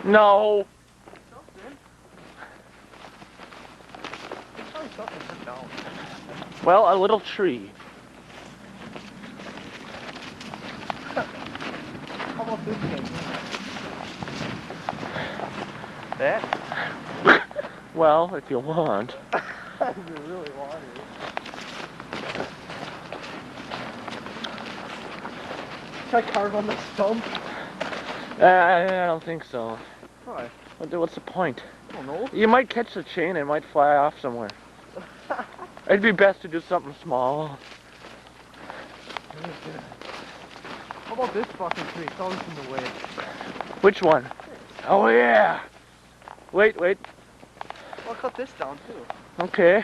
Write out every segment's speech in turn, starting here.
No. Something. There's probably something put down. Well, a little tree. How about this thing? That? Well, if you want. If you really want it. Should I carve on the stump? I don't think so. Why? What's the point? I don't know. You might catch the chain and it might fly off somewhere. It'd be best to do something small. How about this fucking tree? It's always in the way. Which one? Oh yeah! Wait. I'll cut this down too. Okay.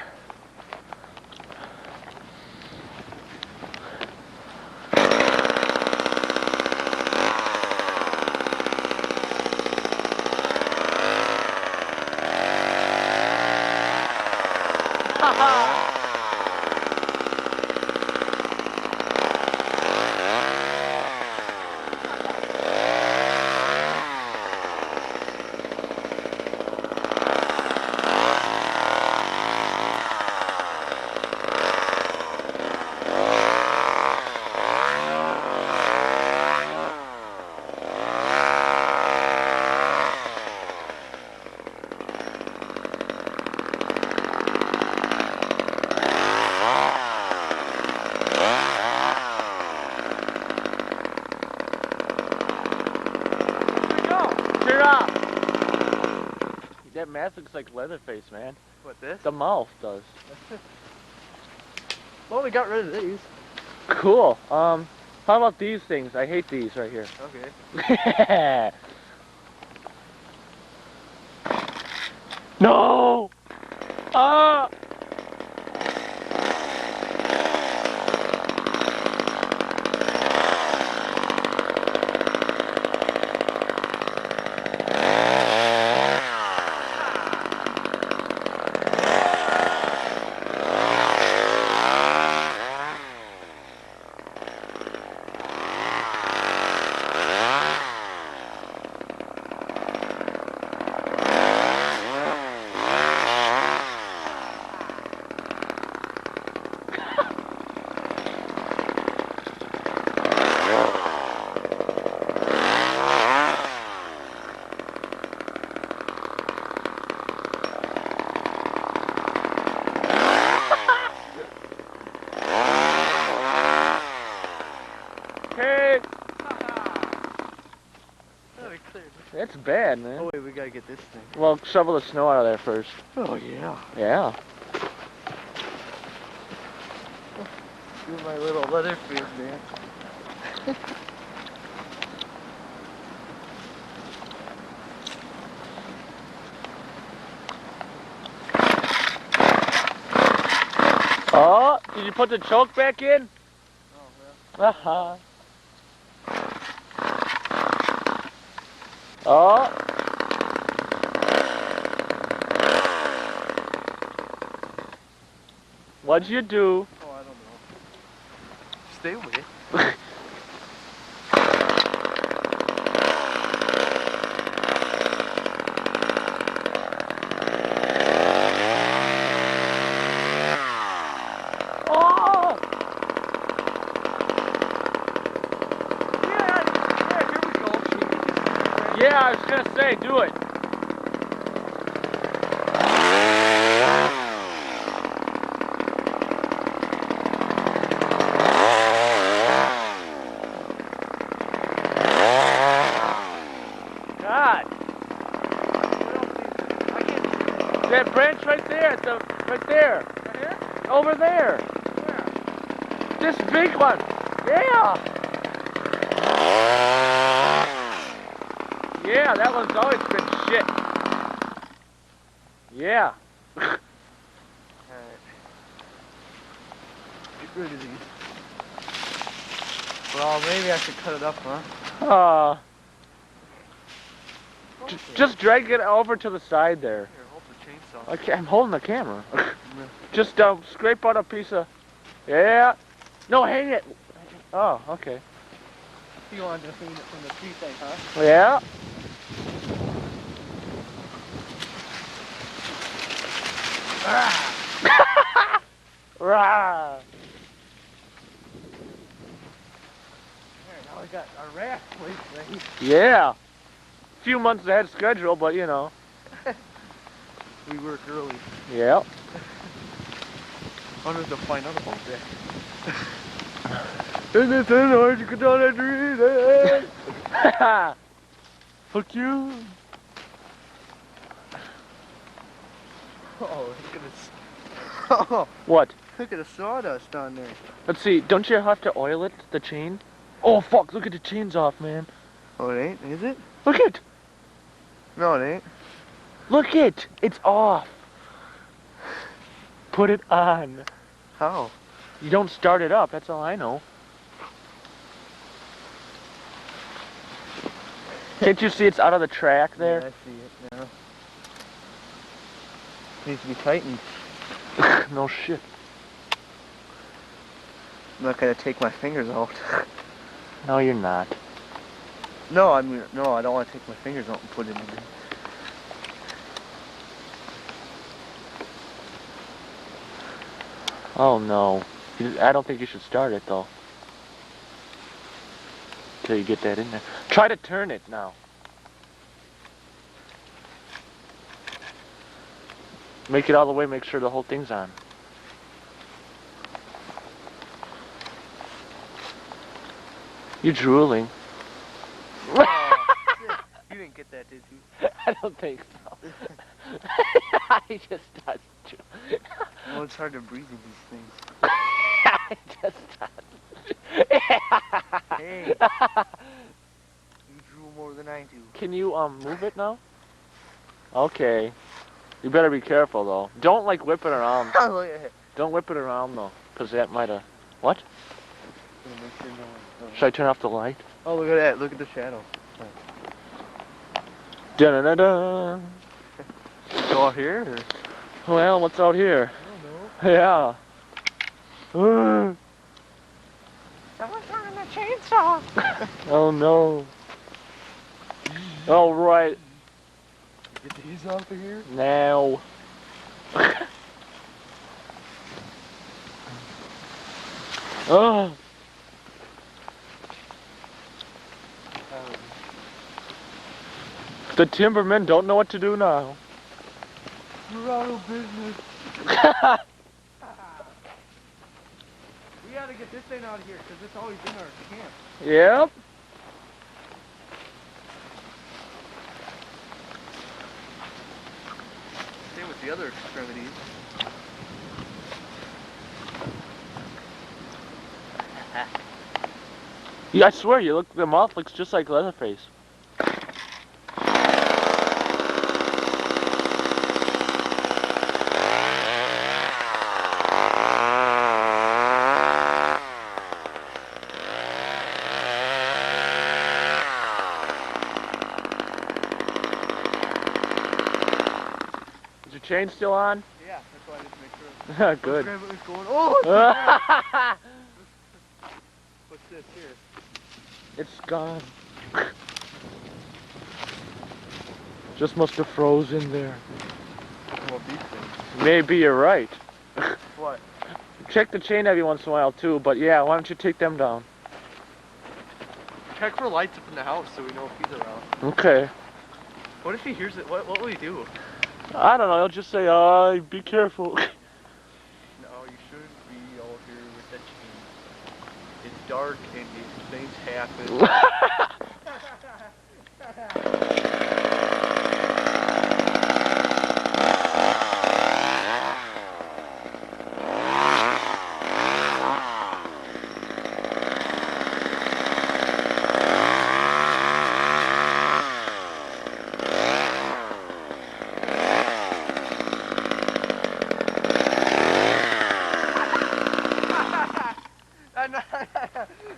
Turn off! That mask looks like Leatherface, man. What, this? The mouth does. Well, we got rid of these. Cool. How about these things? I hate these right here. Okay. No! Ah! Hey! That's bad, man. Oh wait, we gotta get this thing. Well, shovel the snow out of there first. Oh yeah. Yeah. Do my little Leatherface dance. Oh, did you put the choke back in? Oh yeah. Uh-huh. Oh. What'd you do? Oh, I don't know. Stay away. Oh! Yeah, here we go. Yeah, I was gonna say, do it. God. That branch right there, right there. Right here? Over there. Where? This big one. Yeah. Yeah, that one's always been shit. Yeah. Alright. Get rid of these. Well, maybe I should cut it up, huh? Just drag it over to the side there. Here, hold the chainsaw. Okay, I'm holding the camera. Just scrape out a piece of... Yeah. No, hang it. Oh, okay. You wanted to hang it from the tree thing, huh? Yeah. Rah! There, now we got our raft place ready. Yeah. Few months ahead of schedule, but you know. We work early. Yeah. I wonder if they'll find out about that. And it's an orange you down and read it. Fuck you. Oh, look at this. Oh, What? look at the sawdust on there. Let's see. Don't you have to oil it, the chain? Oh fuck! Look at the chain's off, man. Oh, it ain't? Is it? Look it. No, it ain't. Look it. It's off. Put it on. How? You don't start it up. That's all I know. Can't you see it's out of the track Yeah, there? I see it now. Needs to be tightened. No shit. I'm not gonna take my fingers out. No, you're not. No, I mean, no, I don't want to take my fingers out and put it in there. Oh no. I don't think you should start it though. Till you get that in there. Try to turn it now. Make it all the way, make sure the whole thing's on. You're drooling. Oh, you didn't get that, did you? I don't think so. I just touched you. Well, it's hard to breathe in these things. I just touched you. Hey, you drool more than I do. Can you move it now? Okay. You better be careful though. Don't like whip it around. Look at it. Don't whip it around though, cause that might have. What? Gonna make sure no one- Should I turn off the light? Oh, look at that. Look at the shadow. Da da da. Go out here? Or? Well, what's out here? I don't know. Yeah. Someone's running a chainsaw. Oh no. All right. Get these off of here? Now. Oh. The timbermen don't know what to do now. We're out of business. We gotta get this thing out of here because it's always in our camp. Yep. Same with the other extremities. Yeah, I swear, you look. The mouth looks just like Leatherface. Is your chain still on? Yeah, that's why I didn't make sure. Good. Grandma was going, oh! What's this here? It's gone. Just must have frozen there. Well, these things. Maybe you're right. What? Check the chain every once in a while too, but yeah, why don't you take them down? Check for lights up in the house so we know if he's around. Okay. What if he hears it? What will he do? I don't know, I'll just say, be careful. No, you shouldn't be out here with that chain. It's dark and these things happen.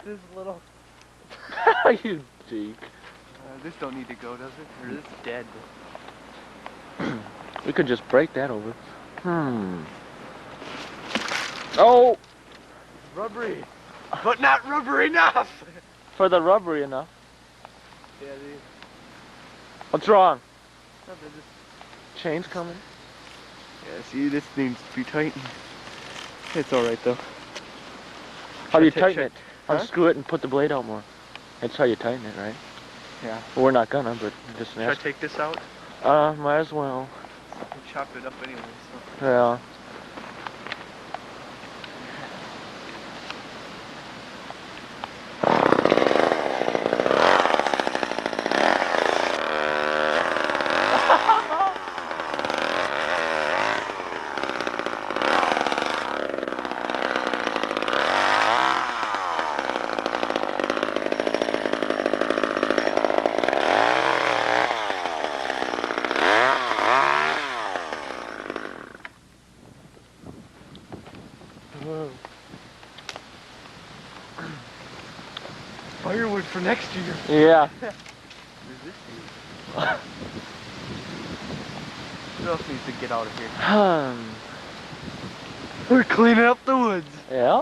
This little... You cheek. this don't need to go, does it? Or this is dead. We could just break that over. Oh! Rubbery. But not rubbery enough! For the rubbery enough. Yeah, these... What's wrong? No, they're just... Chain's coming. Yeah, see, this needs to be tightened. It's alright though. How do you Should I tighten should- it? huh? Unscrew it and put the blade out more. That's how you tighten it, right? Yeah. Well, we're not gonna, but just Should I ask. take this out? Might as well. We'll chop it up anyway, so. Yeah. Firewood for next year. Yeah. Where's this dude? Who else needs to get out of here? We're cleaning up the woods. Yeah.